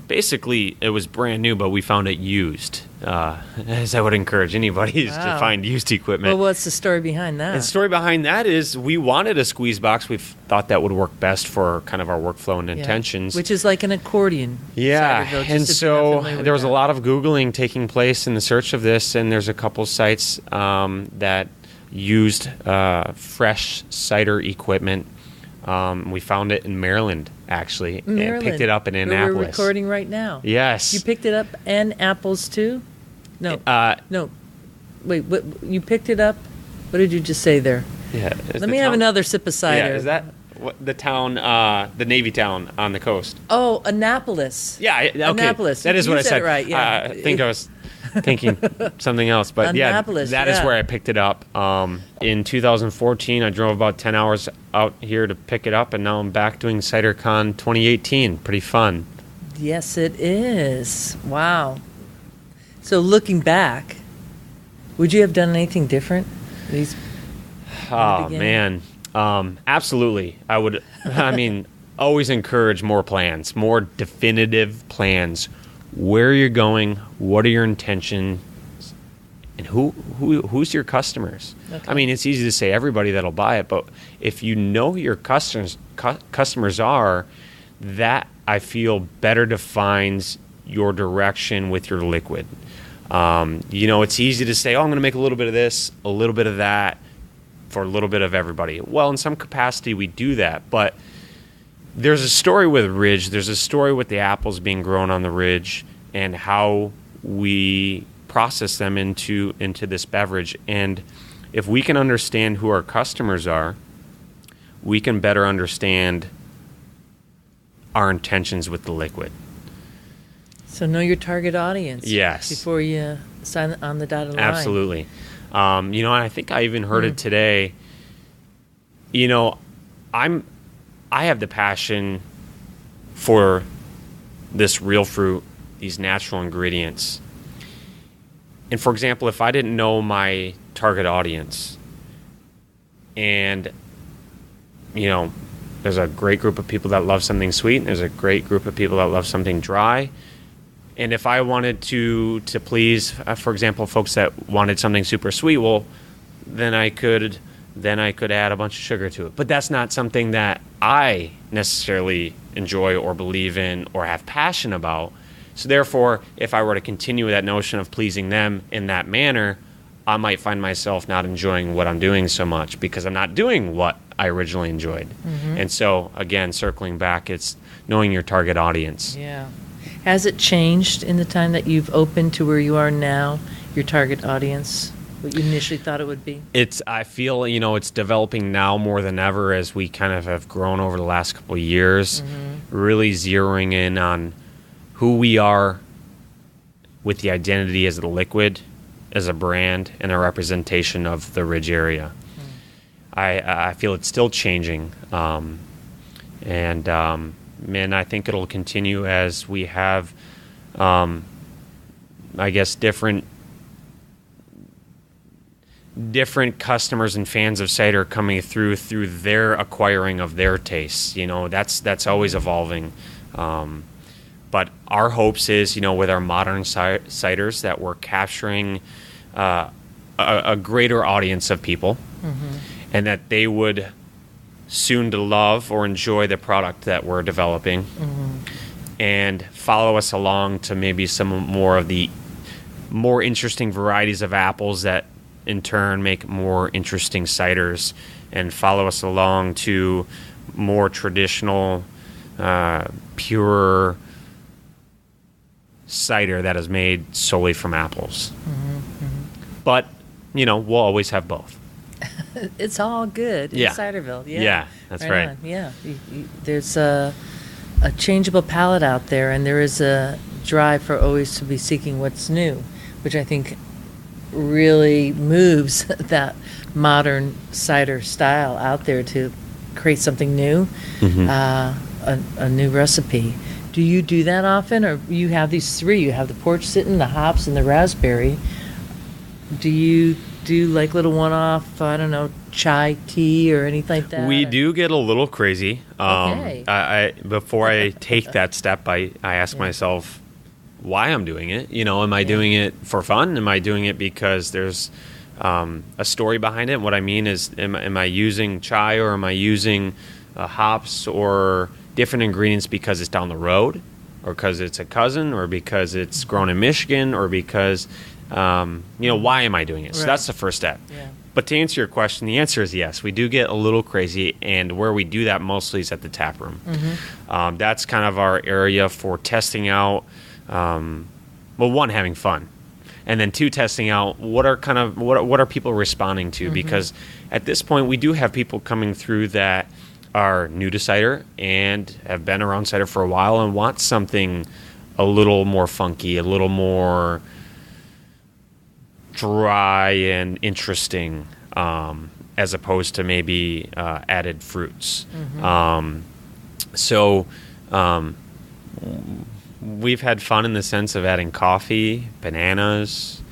basically, it was brand new, but we found it used. As I would encourage anybody is to find used equipment. Well, what's the story behind that? The story behind that is we wanted a squeeze box. We thought that would work best for kind of our workflow and intentions. Which is like an accordion. Yeah, cider, and so there was a lot of Googling taking place in the search of this, and there's a couple sites that used fresh cider equipment. We found it in Maryland, actually, and picked it up in Annapolis. We're recording right now. Yes. You picked it up and apples too? No. No. Wait, what, you picked it up? What did you just say there? Yeah. Let me have another sip of cider. Yeah, is that the town, the Navy town on the coast? Oh, Annapolis. Yeah, okay. Annapolis. That is You what I said said. it right, yeah. I think I was thinking something else, but Annapolis, that is where I picked it up. In 2014, I drove about 10 hours out here to pick it up, and now I'm back doing CiderCon 2018. Pretty fun. Yes, it is. Wow. So looking back, would you have done anything different? Oh, man. Absolutely. I would, always encourage more plans, more definitive plans. Where you're going, what are your intentions, and who's your customers? Okay. It's easy to say everybody that'll buy it, but if you know who your customers are, that I feel better defines your direction with your liquid. It's easy to say, I'm going to make a little bit of this, a little bit of that, for a little bit of everybody. Well, in some capacity we do that, but there's a story with Ridge. There's a story with the apples being grown on the Ridge and how we process them into this beverage. And if we can understand who our customers are, we can better understand our intentions with the liquid. So know your target audience. Yes. Before you sign on the dotted line. Absolutely. And I think I even heard it today. I have the passion for this real fruit, these natural ingredients. And for example, if I didn't know my target audience, and there's a great group of people that love something sweet, and there's a great group of people that love something dry. And if I wanted to please, for example, folks that wanted something super sweet, well, then I could add a bunch of sugar to it. But that's not something that I necessarily enjoy or believe in or have passion about. So therefore, if I were to continue with that notion of pleasing them in that manner, I might find myself not enjoying what I'm doing so much because I'm not doing what I originally enjoyed. Mm-hmm. And so, again, circling back, it's knowing your target audience. Yeah. Has it changed in the time that you've opened to where you are now, your target audience, what you initially thought it would be? I feel, it's developing now more than ever as we kind of have grown over the last couple of years, really zeroing in on who we are with the identity as the liquid, as a brand, and a representation of the Ridge area. I feel it's still changing, and I think it'll continue as we have, different customers and fans of cider coming through their acquiring of their tastes. That's always evolving. But our hopes is, with our modern ciders, that we're capturing a greater audience of people, and that they would soon to love or enjoy the product that we're developing, and follow us along to maybe some more of the more interesting varieties of apples that in turn make more interesting ciders, and follow us along to more traditional, pure cider that is made solely from apples. But, we'll always have both. It's all good in Ciderville. Yeah, yeah, that's right. on. Yeah, there's a changeable palate out there, and there is a drive for always to be seeking what's new, which I think really moves that modern cider style out there to create something new, a new recipe. Do you do that often, or you have these three? You have the porch sitting, the hops, and the raspberry. Do you do like little one-off, I don't know, chai tea or anything like that? We do get a little crazy. Okay. Before I take that step, I ask myself why I'm doing it. Am I doing it for fun? Am I doing it because there's a story behind it? What I mean is, am I using chai, or am I using hops or different ingredients because it's down the road, or because it's a cousin, or because it's grown in Michigan, or because, why am I doing it? So that's the first step. Yeah. But to answer your question, the answer is yes. We do get a little crazy, and where we do that mostly is at the tap room. That's kind of our area for testing out, one, having fun, and then two, testing out what are people responding to, because at this point we do have people coming through that are new to cider and have been around cider for a while and want something a little more funky, a little more dry and interesting, as opposed to maybe added fruits. We've had fun in the sense of adding coffee, bananas,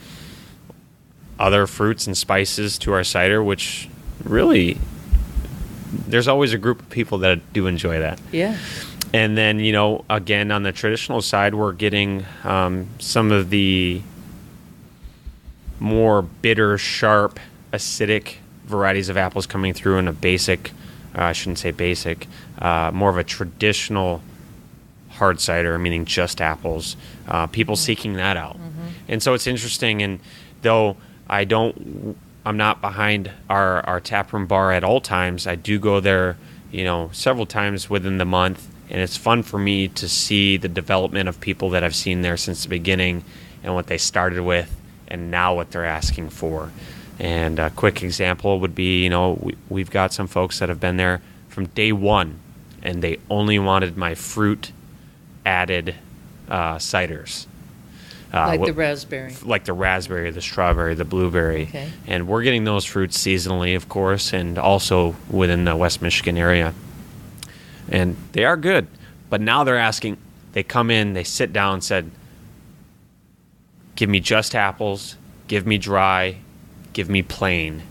other fruits and spices to our cider, which really, there's always a group of people that do enjoy that. Yeah. And then, again, on the traditional side, we're getting some of the more bitter, sharp, acidic varieties of apples coming through in a basic, I shouldn't say basic, more of a traditional hard cider, meaning just apples, people seeking that out. And so it's interesting, and though I'm not behind our taproom bar at all times, I do go there, several times within the month, and it's fun for me to see the development of people that I've seen there since the beginning and what they started with and now what they're asking for. And a quick example would be, we've got some folks that have been there from day one, and they only wanted my fruit added ciders. Like the raspberry. Like the raspberry, the strawberry, the blueberry. Okay. And we're getting those fruits seasonally, of course, and also within the West Michigan area. And they are good. But now they're asking, they come in, they sit down and said, give me just apples, give me dry, give me plain.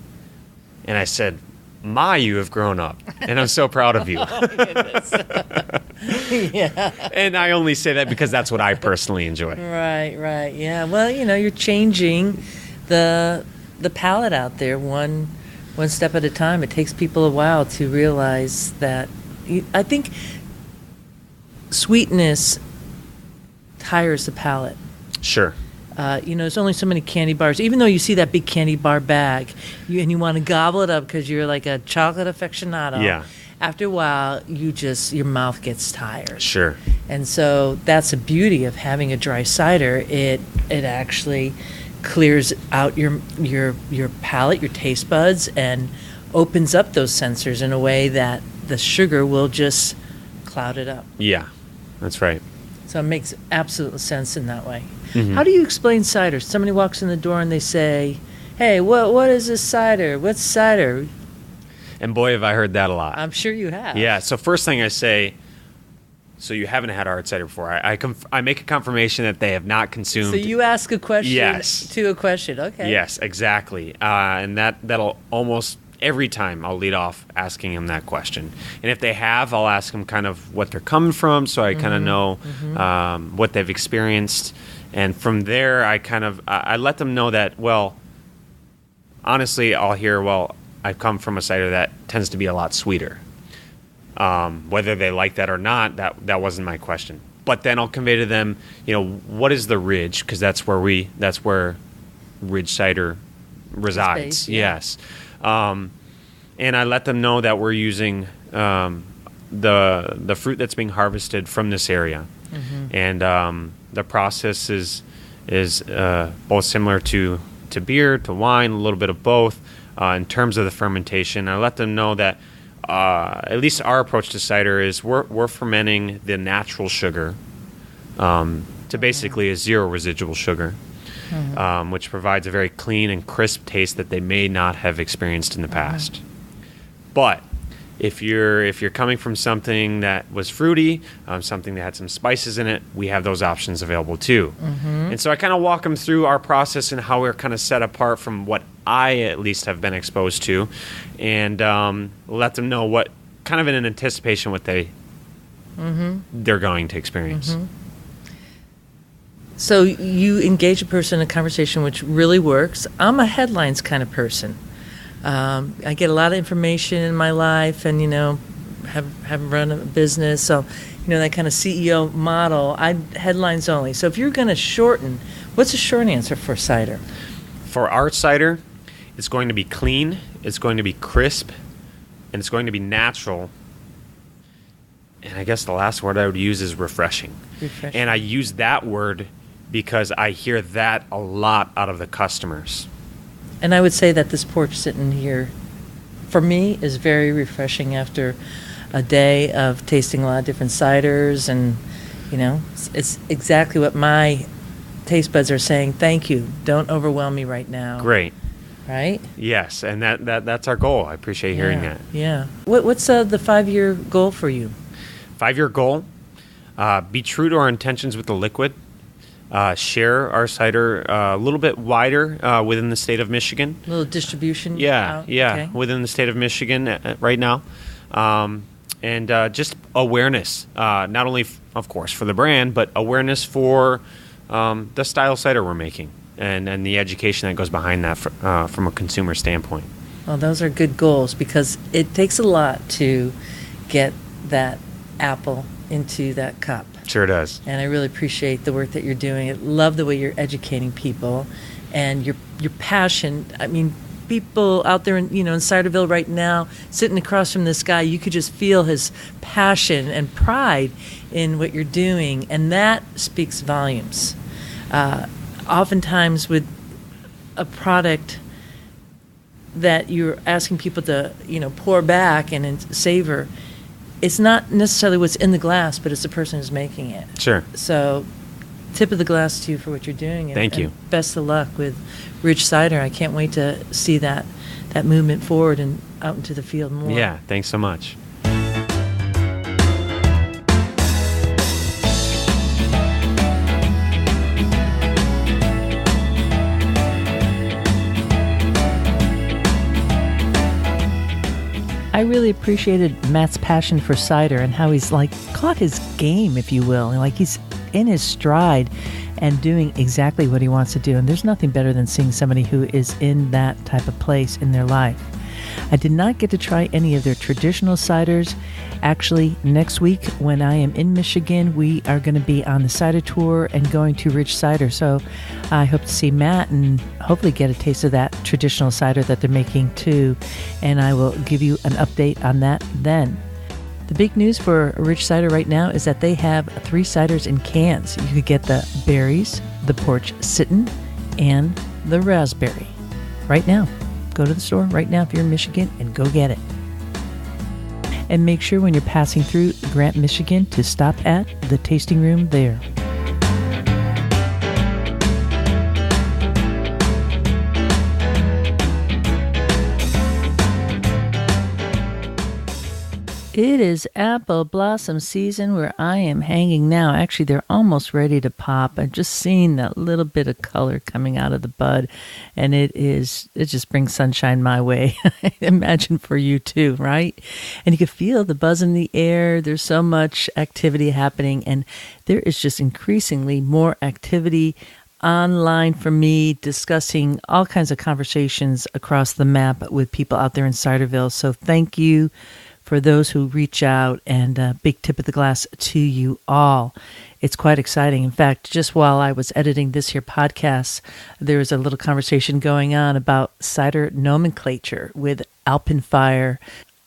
And I said, you have grown up, and I'm so proud of you. Oh, my goodness. Yeah. And I only say that because that's what I personally enjoy. Right. Yeah. Well, you're changing the palate out there one step at a time. It takes people a while to realize that. I think sweetness tires the palate. Sure. There's only so many candy bars. Even though you see that big candy bar bag, and you want to gobble it up because you're like a chocolate aficionado. Yeah. After a while, your mouth gets tired. Sure. And so that's the beauty of having a dry cider. It actually clears out your palate, your taste buds, and opens up those sensors in a way that the sugar will just cloud it up. Yeah, that's right. So it makes absolute sense in that way. How do you explain cider? Somebody walks in the door and they say, hey, what is this cider? What's cider? And boy, have I heard that a lot. I'm sure you have. Yeah, so first thing I say, so you haven't had hard cider before. I make a confirmation that they have not consumed. So you ask a question Yes. to a question. Okay. Yes, exactly. And that'll almost every time I'll lead off asking them that question. And if they have, I'll ask them kind of what they're coming from, so I kind of know what they've experienced. And from there, I let them know that, well, honestly, I'll hear, well, I've come from a cider that tends to be a lot sweeter. Whether they like that or not, that wasn't my question. But then I'll convey to them, what is the Ridge? Because that's where Ridge Cider resides. Space, yeah. Yes. And I let them know that we're using the fruit that's being harvested from this area. And the process is both similar to beer, to wine, a little bit of both. in terms of the fermentation. I let them know that at least our approach to cider is we're fermenting the natural sugar to basically a zero residual sugar, which provides a very clean and crisp taste that they may not have experienced in the past. But if you're coming from something that was fruity, something that had some spices in it, we have those options available too. And so I kind of walk them through our process and how we're kind of set apart from what I at least have been exposed to, and let them know what kind of in an anticipation what they're going to experience. So you engage a person in a conversation, which really works. I'm a headlines kind of person. I get a lot of information in my life, and have run a business, so that kind of CEO model. I headlines only. So if you're going to shorten, what's a short answer for cider? For our cider, it's going to be clean, it's going to be crisp, and it's going to be natural. And I guess the last word I would use is refreshing. And I use that word because I hear that a lot out of the customers. And I would say that this porch sitting here, for me, is very refreshing after a day of tasting a lot of different ciders. And, it's exactly what my taste buds are saying. Thank you. Don't overwhelm me right now. Great. Right? Yes, and that's our goal. I appreciate hearing that. Yeah. What's the 5-year goal for you? 5-year goal, be true to our intentions with the liquid. Share our cider a little bit wider within the state of Michigan. A little distribution? Yeah, Okay. within the state of Michigan right now. And just awareness, not only, of course, for the brand, but awareness for the style cider we're making and the education that goes behind that from a consumer standpoint. Well, those are good goals because it takes a lot to get that apple into that cup. Sure does. And I really appreciate the work that you're doing. I love the way you're educating people and your passion. I mean, people out there in Ciderville right now, sitting across from this guy, you could just feel his passion and pride in what you're doing, and that speaks volumes. Oftentimes with a product that you're asking people to, pour back and savor, it's not necessarily what's in the glass, but it's the person who's making it. Sure. So, tip of the glass to you for what you're doing. Thank you. And best of luck with Ridge Cider. I can't wait to see that movement forward and out into the field more. Yeah, thanks so much. I really appreciated Matt's passion for cider and how he's caught his game, if you will, and he's in his stride and doing exactly what he wants to do. And there's nothing better than seeing somebody who is in that type of place in their life. I did not get to try any of their traditional ciders. Actually, next week when I am in Michigan, we are going to be on the cider tour and going to Ridge Cider. So I hope to see Matt and hopefully get a taste of that traditional cider that they're making too. And I will give you an update on that then. The big news for Ridge Cider right now is that they have 3 ciders in cans. You could get the berries, the porch sittin', and the raspberry right now. Go to the store right now if you're in Michigan and go get it. And make sure when you're passing through Grant, Michigan to stop at the tasting room there. It is apple blossom season where I am hanging now. Actually, they're almost ready to pop. I've just seen that little bit of color coming out of the bud, and it just brings sunshine my way. I imagine for you too, right? And you can feel the buzz in the air. There's so much activity happening, and there is just increasingly more activity online for me, discussing all kinds of conversations across the map with people out there in Ciderville. So thank you for those who reach out, and a big tip of the glass to you all. It's quite exciting. In fact, just while I was editing this here podcast, there was a little conversation going on about cider nomenclature with Alpenfire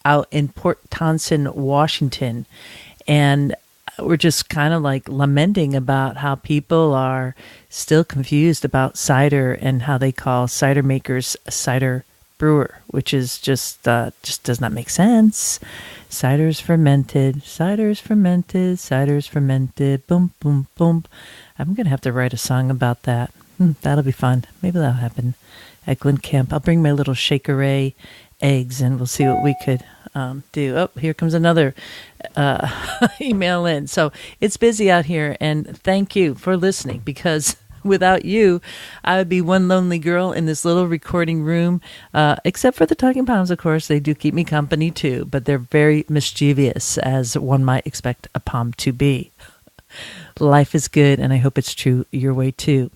out in Port Townsend, Washington. And we're just kind of lamenting about how people are still confused about cider and how they call cider makers cider brewer, which is just does not make sense. Ciders fermented, boom, boom, boom. I'm going to have to write a song about that. That'll be fun. Maybe that'll happen at Glen Camp. I'll bring my little Shaker-A eggs and we'll see what we could do. Oh, here comes another email in. So it's busy out here, and thank you for listening, because without you, I would be one lonely girl in this little recording room, except for the Talking Palms, of course. They do keep me company too, but they're very mischievous, as one might expect a palm to be. Life is good, and I hope it's true your way too.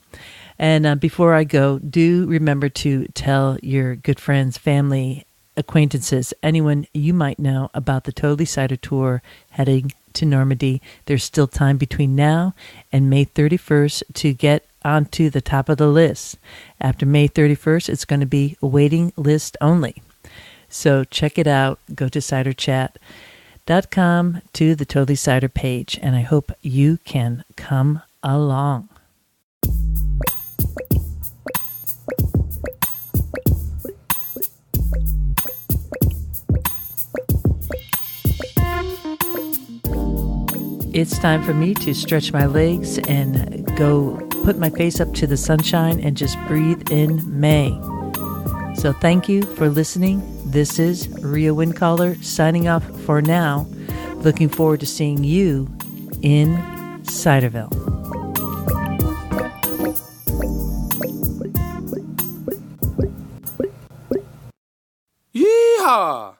And before I go, do remember to tell your good friends, family, acquaintances, anyone you might know about the Totally Cider Tour heading to Normandy. There's still time between now and May 31st to get onto the top of the list. After May 31st, it's going to be a waiting list only. So check it out. Go to ciderchat.com to the Totally Cider page, and I hope you can come along. It's time for me to stretch my legs and go put my face up to the sunshine and just breathe in May. So thank you for listening. This is Rhea Windcaller signing off for now. Looking forward to seeing you in Ciderville. Yeehaw!